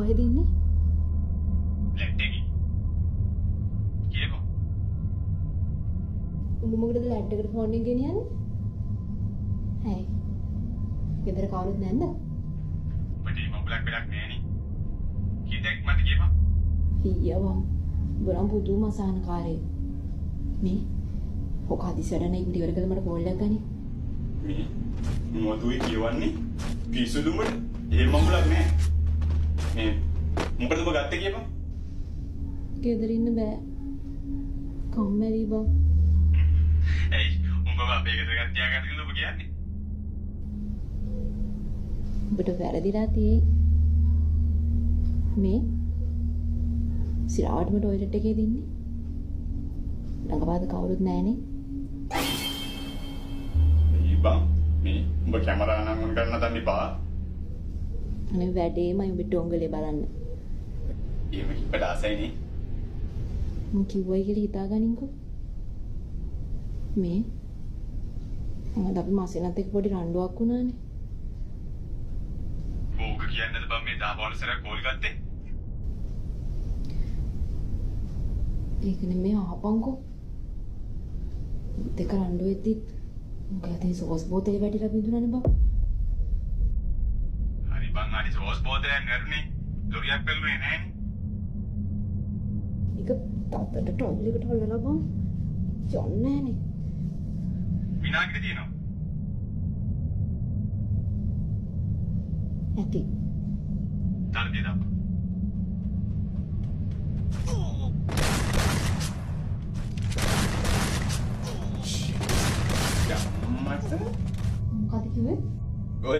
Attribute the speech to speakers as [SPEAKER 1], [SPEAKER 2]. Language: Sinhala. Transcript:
[SPEAKER 1] කොහෙද ඉන්නේ?
[SPEAKER 2] ලැට් එකේ. කියපන්.
[SPEAKER 1] උඹ මොකටද ලැට් එකට ෆෝන් එක ගෙනියන්නේ? ඇයි? ගෙදර කවුරුත් නැන්ද?
[SPEAKER 2] ඔබට මේ මොබ්ලක් වැඩක් නෑනේ. කීයක් මට කියපන්.
[SPEAKER 1] ඊයවම්. බරම් පුදුම අසහනකාරයෙක්. මේ ඔක හදිසියට නේ ඉවර කළා මට කෝල් එකක් ගන්නේ.
[SPEAKER 2] මේ මොදුයි කියවන්නේ පිසුදුමට එහෙම මොබ්ලක් නෑ. මේ මොකටද ඔබ ගත්තේ කියපන්.
[SPEAKER 1] ගෙදර ඉන්න බෑ. කම්මැලි බං.
[SPEAKER 2] ඇයි උඹව අපේ ගෙදර ගත්ත තියාගන්න කියලා ඔබ කියන්නේ?
[SPEAKER 1] ඔබට වැරදිලා තියෙයි. මේ සිරාවටම ටොයිලට් එකේ දින්නේ. ළඟපාත කවුරුත් නැහනේ.
[SPEAKER 2] මේ බං මේ උඹ කැමරා නම් ඔන් කරන්න දන්නේ බා.
[SPEAKER 1] අනේ වැඩේමයි උඹ ඩොංගලේ බලන්න.
[SPEAKER 2] එහෙම කිව්වට ආසයිනේ.
[SPEAKER 1] මං කිව්වයි කියලා හිතාගනින්කෝ. මේ අද අපි මාසෙනත් එක්ක පොඩි රණ්ඩුවක් වුණානේ.
[SPEAKER 2] ඕක කියන්නද බං මේ 10 15 කෝල් ගත්තේ?
[SPEAKER 1] ඒක නෙමෙයි අහපන්කෝ. දෙක රණ්ඩු වෙද්දි මොකද ඒ සෝස් බෝතලේ වැටිලා බිඳුණානේ බං.
[SPEAKER 2] හරි බං හරි සෝස් බෝතලයක් නරුනේ. ලොරියක් බැලුනේ නෑනේ.
[SPEAKER 1] ඒක තාත්තට ටොයිලට් එකට හොල්ලලා බං. යන්නේ නෑනේ.
[SPEAKER 2] විනාඩියක තියෙනවා.
[SPEAKER 1] ඇති.
[SPEAKER 2] තරදී දාපන්.
[SPEAKER 1] මොකද කිව්වේ?